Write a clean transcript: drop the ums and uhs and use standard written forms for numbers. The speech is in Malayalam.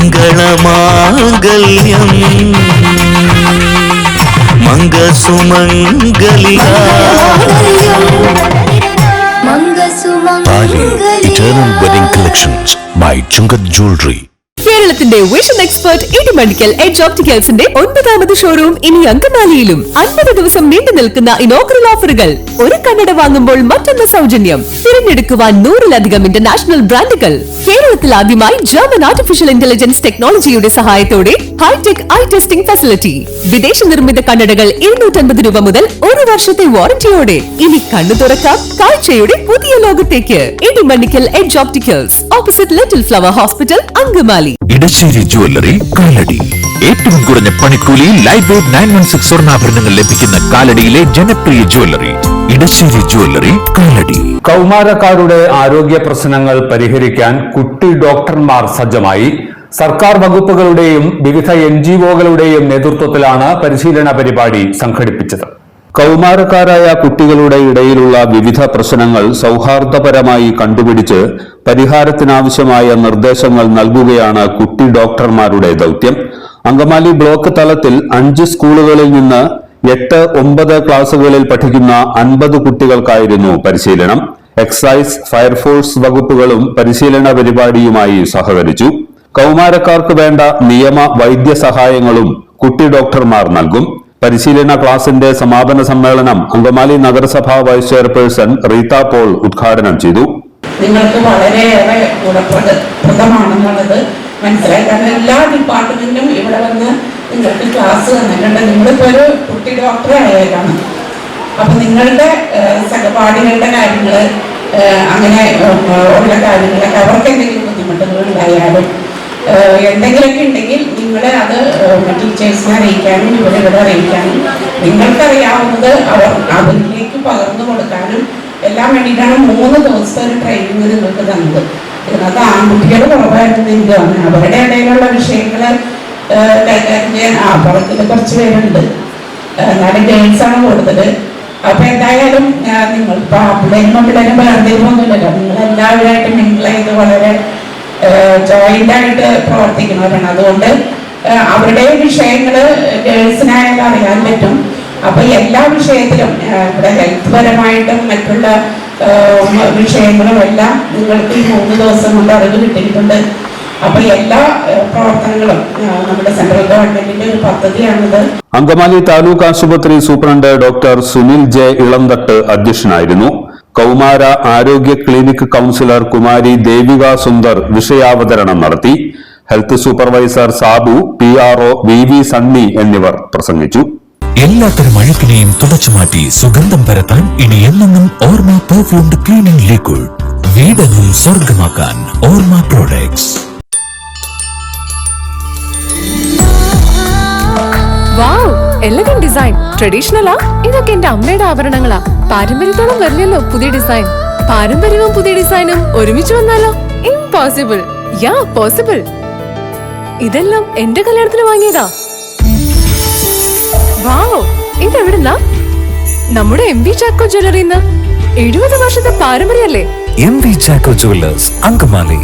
മംഗളമാംഗല്യം മംഗസുമംഗലിക താലി eternal wedding collections by Chungath jewellery. കേരളത്തിന്റെ വിഷൻ എക്സ്പെർട്ട് ഇടിമണിക്കൽ എഡ്ജ് ഓപ്റ്റിക്കൽസിന്റെ 9ാമത് ഷോറൂം ഇനി അങ്കമാലിയിലും. 50 ദിവസം നീണ്ടു നിൽക്കുന്ന ഇനോഗ്രൽ ഓഫറുകൾ. ഒരു കണ്ണട വാങ്ങുമ്പോൾ മറ്റൊന്ന് സൗജന്യം. തിരഞ്ഞെടുക്കുവാൻ 100-ലധികം ഇന്റർനാഷണൽ ബ്രാൻഡുകൾ. കേരളത്തിൽ ആദ്യമായി ജർമ്മൻ ആർട്ടിഫിഷ്യൽ ഇന്റലിജൻസ് ടെക്നോളജിയുടെ സഹായത്തോടെ ഹൈടെക് ഐ ടെസ്റ്റിംഗ് ഫെസിലിറ്റി. വിദേശ നിർമ്മിത കണ്ണടകൾ 250 രൂപ മുതൽ 1 വർഷത്തെ വാറന്റിയോടെ. ഇനി കണ്ണു തുറക്കാം കാഴ്ചയുടെ പുതിയ ലോകത്തേക്ക്. Idimanikkal edge opticals, opposite Little Flower Hospital, Angamaly. Edassery jewellery, Kalady. ഏറ്റവും കുറഞ്ഞ പണിക്കൂലിയിൽ ലൈറ്റ് വെയ്റ്റ് 916 സ്വർണ്ണാഭരണങ്ങൾ ലഭിക്കുന്ന കാലടിയിലെ ജനപ്രിയ ജ്വല്ലറി ഇടശ്ശേരി ജ്വല്ലറി, കാലടി. കൗമാരക്കാരുടെ ആരോഗ്യ പ്രശ്നങ്ങൾ പരിഹരിക്കാൻ കുട്ടി ഡോക്ടർമാർ സജ്ജമായി. സർക്കാർ വകുപ്പുകളുടെയും വിവിധ NGOകളുടെയും നേതൃത്വത്തിലാണ് പരിശീലന പരിപാടി സംഘടിപ്പിച്ചത്. കൗമാരക്കാരായ കുട്ടികളുടെ ഇടയിലുള്ള വിവിധ പ്രശ്നങ്ങൾ സൗഹാർദ്ദപരമായി കണ്ടുപിടിച്ച് പരിഹാരത്തിനാവശ്യമായ നിർദ്ദേശങ്ങൾ നൽകുകയാണ് കുട്ടി ഡോക്ടർമാരുടെ ദൗത്യം. അങ്കമാലി ബ്ലോക്ക് തലത്തിൽ 5 സ്കൂളുകളിൽ നിന്ന് 8, 9 ക്ലാസുകളിൽ പഠിക്കുന്ന 50 കുട്ടികൾക്കായിരുന്നു പരിശീലനം. എക്സൈസ്, ഫയർഫോഴ്സ് വകുപ്പുകളും പരിശീലന പരിപാടിയുമായി സഹകരിച്ചു. കൗമാരക്കാർക്ക് വേണ്ട നിയമ വൈദ്യസഹായങ്ങളും കുട്ടി ഡോക്ടർമാർ നൽകും. പരിശീലന ക്ലാസിന്റെ സമാപന സമ്മേളനം അങ്കമാലി നഗരസഭാ വൈസ് ചെയർപേഴ്സൺ റീത്ത പോൾ ഉദ്ഘാടനം ചെയ്തു. നിങ്ങൾക്ക് വളരെയേറെ ഗുണപ്രദമാണെന്നുള്ളത് മനസ്സിലായി. കാരണം എല്ലാ ഡിപ്പാർട്ട്മെന്റിലും ഇവിടെ വന്ന് നിങ്ങൾക്ക് ക്ലാസ് തന്നിട്ടുണ്ട്. നിങ്ങളിപ്പോ ഒരു കുട്ടി ഡോക്ടർ ആയാലാണ്. അപ്പൊ നിങ്ങളുടെ സഹപാഠികളുടെ കാര്യങ്ങൾ, അങ്ങനെ ഉള്ള കാര്യങ്ങളൊക്കെ അവർക്ക് എന്തെങ്കിലും ബുദ്ധിമുട്ടുകൾ ഉണ്ടായാലും എന്തെങ്കിലുമൊക്കെ ഉണ്ടെങ്കിൽ നിങ്ങൾ അത് ടീച്ചേഴ്സിനെ അറിയിക്കാനും ഇവിടെ അറിയിക്കാനും നിങ്ങൾക്കറിയാവുന്നത് അവരിലേക്ക് പകർന്നു കൊടുക്കാനും എല്ലാം വേണ്ടിയിട്ടാണ് 3 ദിവസത്തെ ഒരു ട്രെയിനിങ് നിങ്ങൾക്ക് തന്നത്. ഇതിനകത്ത് ആൺകുട്ടികൾ കുറവായിരുന്നു എനിക്ക് തോന്നുന്നത്. അവരുടെ ഇടയിലുള്ള വിഷയങ്ങൾ കൈകാര്യം ചെയ്യാൻ പുറത്തിൽ കുറച്ച് പേരുണ്ട്, എന്നാലും ഗേൾസാണ് കൂടുതൽ. അപ്പൊ എന്തായാലും നിങ്ങൾ പിള്ളേരും വേർതിരിവൊന്നുമില്ലല്ലോ. നിങ്ങൾ എല്ലാവരുമായിട്ട് മിങ്കിൾ ചെയ്ത് വളരെ ജോയിന്റ് ആയിട്ട് പ്രവർത്തിക്കുന്നവരാണ്. അതുകൊണ്ട് അവരുടെ വിഷയങ്ങൾ ഗേൾസിനായാലും അറിയാൻ പറ്റും. അപ്പൊ എല്ലാ വിഷയത്തിലും ഇവിടെ ഹെൽത്ത് പരമായിട്ടും മറ്റുള്ള വിഷയങ്ങളും എല്ലാം നിങ്ങൾക്ക് ഈ 3 ദിവസം കൊണ്ട് അറിവ് കിട്ടിയിട്ടുണ്ട്. അപ്പൊ എല്ലാ പ്രവർത്തനങ്ങളും നമ്മുടെ സെൻട്രൽ ഗവൺമെന്റിന്റെ ഒരു പദ്ധതിയാണിത്. അങ്കമാലി താലൂക്ക് ആശുപത്രി superintendent doctor Sunil J Elanthattu അധ്യക്ഷനായിരുന്നു. കൗമാര ആരോഗ്യ ക്ലിനിക് കൗൺസിലർ കുമാരി ദേവിക സുന്ദർ വിഷയാവതരണം നടത്തി. Health supervisor Sabu, PRO VV Sunny എന്നിവർ പ്രസംഗിച്ചു. എല്ലാത്തരം അഴുക്കിനെയും തുടച്ചുമാറ്റി സുഗന്ധം പരത്താൻ ഇനി എന്നെന്നും ഓർമ്മ പെർഫ്യൂംഡ് ക്ലീനിംഗ് ലിക്വിഡ്. വീടെന്നും സ്വർഗമാക്കാൻ ഓർമ്മ പ്രോഡക്ട്സ്. വാവ്, എലഗന്റ് ഡിസൈൻ. ട്രഡീഷണലാ? ഇതൊക്കെ എന്റെ അമ്മയുടെ ആഭരണങ്ങളാ. പാരമ്പര്യത്തോളം വരില്ലല്ലോ പുതിയ ഡിസൈൻ. പാരമ്പര്യവും പുതിയ ഡിസൈനും ഒരുമിച്ച് വന്നാലോ? ഇംപോസിബിൾ. യാ, പോസിബിൾ. ഇതെല്ലാം എന്റെ കല്യാണത്തിന് വാങ്ങിയതാ. വാവ്, ഇതെവിടുന്നാ? നമ്മുടെ MV ചാക്കോ ജ്വല്ലറിന്ന്. 70 വർഷത്തെ പാരമ്പര്യല്ലേ? MV Chacko Jewellers, Angamaly.